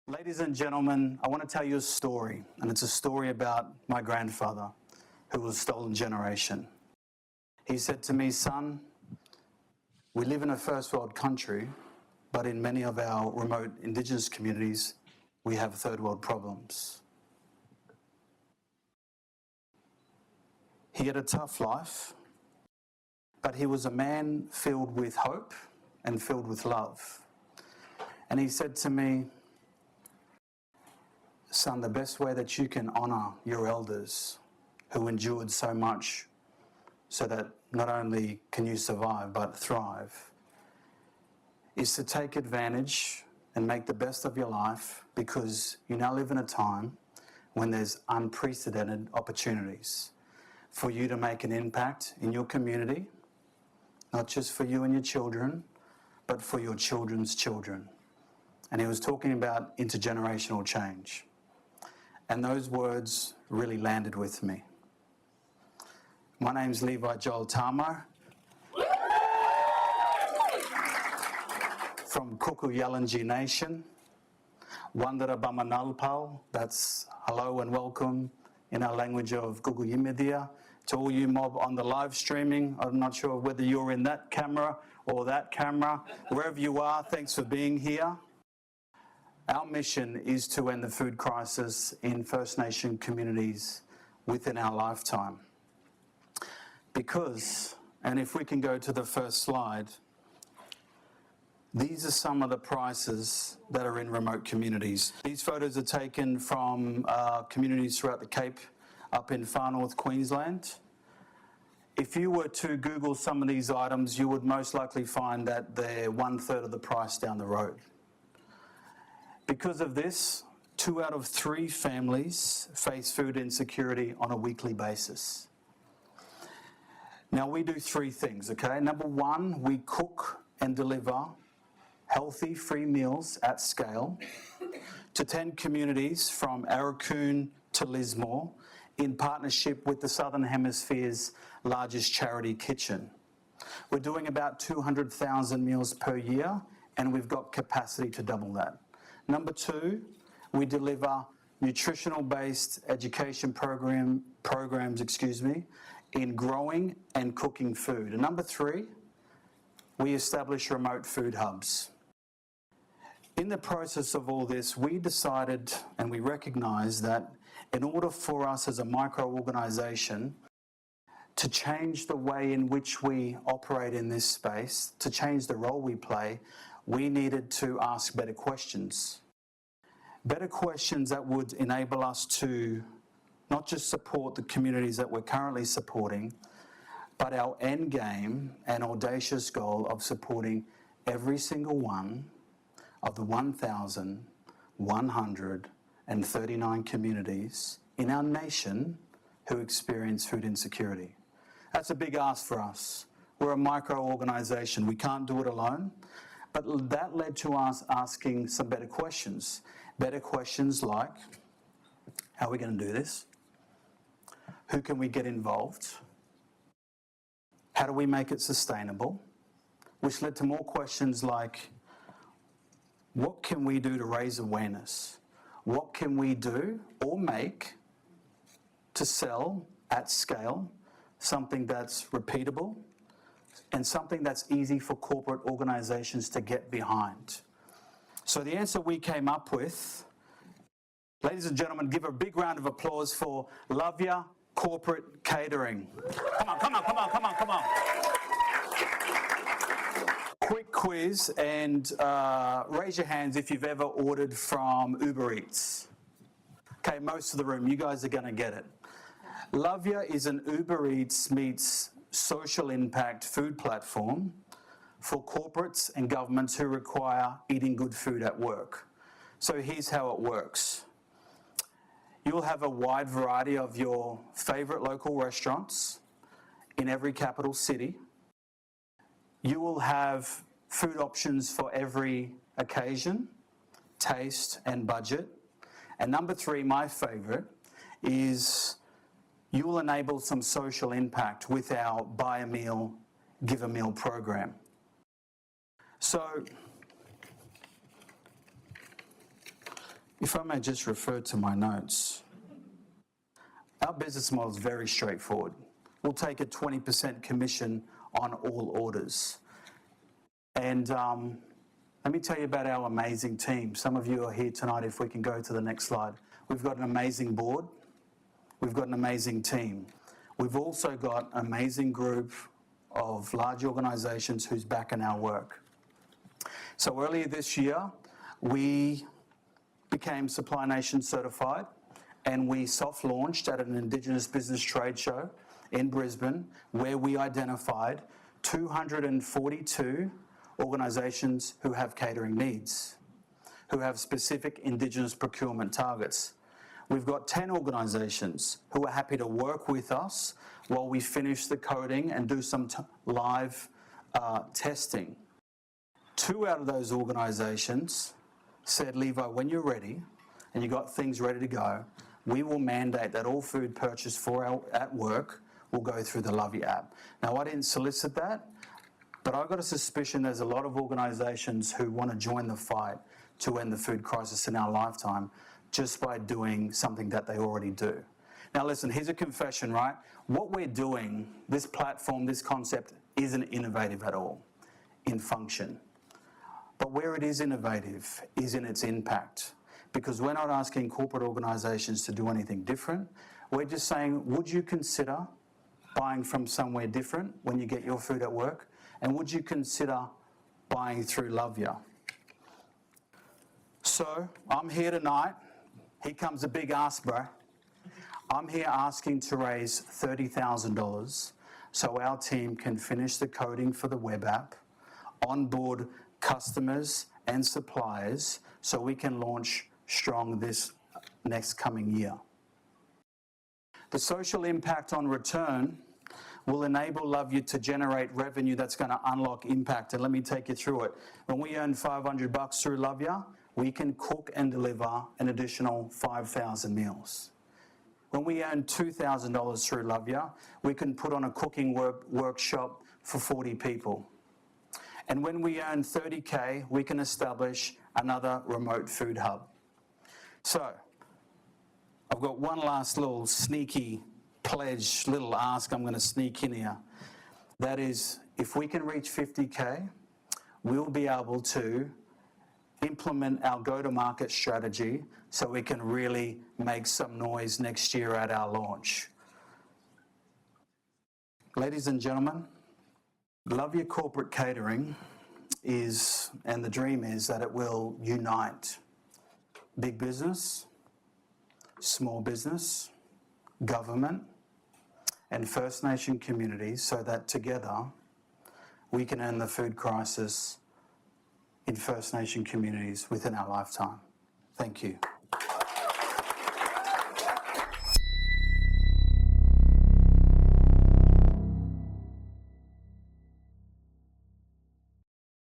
Ladies and gentlemen, I want to tell you a story, and it's a story about my grandfather, who was a stolen generation. He said to me, "Son, we live in a first world country, but in many of our remote Indigenous communities, we have third world problems." He had a tough life, but he was a man filled with hope and filled with love. And he said to me, "Son, the best way that you can honour your elders who endured so much so that not only can you survive but thrive is to take advantage and make the best of your life, because you now live in a time when there's unprecedented opportunities for you to make an impact in your community, not just for you and your children, but for your children's children." And he was talking about intergenerational change. And those words really landed with me. My name's Levi-Joel Tamou from Kuku-Yalanji Nation. Wandara Bamanalpal, that's hello and welcome in our language of Kuku-Yimidia. To all you mob on the live streaming, I'm not sure whether you're in that camera or that camera. Wherever you are, thanks for being here. Our mission is to end the food crisis in First Nation communities within our lifetime. Because, and if we can go to the first slide, these are some of the prices that are in remote communities. These photos are taken from communities throughout the Cape, up in far north Queensland. If you were to Google some of these items, you would most likely find that they're 1/3 of the price down the road. Because of this, 2 out of 3 families face food insecurity on a weekly basis. Now, we do 3 things, okay? Number 1, we cook and deliver healthy, free meals at scale to 10 communities from Arakoon to Lismore in partnership with the Southern Hemisphere's largest charity kitchen. We're doing about 200,000 meals per year, and we've got capacity to double that. Number 2, we deliver nutritional-based education programs in growing and cooking food. And number 3, we establish remote food hubs. In the process of all this, we decided and we recognised that in order for us as a micro-organisation to change the way in which we operate in this space, to change the role we play, we needed to ask better questions. Better questions that would enable us to not just support the communities that we're currently supporting, but our end game and audacious goal of supporting every single one of the 1,139 communities in our nation who experience food insecurity. That's a big ask for us. We're a micro-organisation. We can't do it alone. But that led to us asking some better questions. Better questions like, how are we going to do this? Who can we get involved? How do we make it sustainable? Which led to more questions like, what can we do to raise awareness? What can we do or make to sell at scale something that's repeatable and something that's easy for corporate organisations to get behind? So the answer we came up with, ladies and gentlemen, give a big round of applause for Love Ya Corporate Catering. Come on. Quick quiz, and raise your hands if you've ever ordered from Uber Eats. Okay, most of the room, you guys are going to get it. Love Ya is an Uber Eats meets social impact food platform for corporates and governments who require eating good food at work. So here's how it works. You'll have a wide variety of your favourite local restaurants in every capital city. You will have food options for every occasion, taste and budget. And number 3, my favourite, is you will enable some social impact with our Buy a Meal, Give a Meal program. So If I may just refer to my notes. Our business model is very straightforward. We'll take a 20% commission on all orders. And let me tell you about our amazing team. Some of you are here tonight. If we can go to the next slide. We've got an amazing board. We've got an amazing team. We've also got an amazing group of large organisations who's backing our work. So earlier this year, we became Supply Nation certified, and we soft launched at an Indigenous business trade show in Brisbane, where we identified 242 organisations who have catering needs, who have specific Indigenous procurement targets. We've got 10 organisations who are happy to work with us while we finish the coding and do some live testing. 2 out of those organisations said, Levi, when you're ready and you've got things ready to go, we will mandate that all food purchased at work will go through the Love Ya app. Now, I didn't solicit that, but I've got a suspicion there's a lot of organisations who want to join the fight to end the food crisis in our lifetime just by doing something that they already do. Now listen, here's a confession, right? What we're doing, this platform, this concept, isn't innovative at all in function. But where it is innovative is in its impact, because we're not asking corporate organisations to do anything different. We're just saying, would you consider buying from somewhere different when you get your food at work? And would you consider buying through Love Ya? So I'm here tonight. Here comes a big ask, bro. I'm here asking to raise $30,000 so our team can finish the coding for the web app, onboard customers and suppliers so we can launch strong this next coming year. The social impact on return will enable Love Ya to generate revenue that's going to unlock impact. And let me take you through it. When we earn $500 through Love Ya, we can cook and deliver an additional 5,000 meals. When we earn $2,000 through Love Ya, we can put on a cooking workshop for 40 people. And when we earn $30K, we can establish another remote food hub. So, I've got one last little sneaky pledge, little ask I'm going to sneak in here. That is, if we can reach 50K, we'll be able to implement our go-to-market strategy so we can really make some noise next year at our launch. Ladies and gentlemen, Love Ya Corporate Catering is, and the dream is that it will unite big business, small business, government, and First Nation communities so that together we can end the food crisis in First Nation communities within our lifetime. Thank you.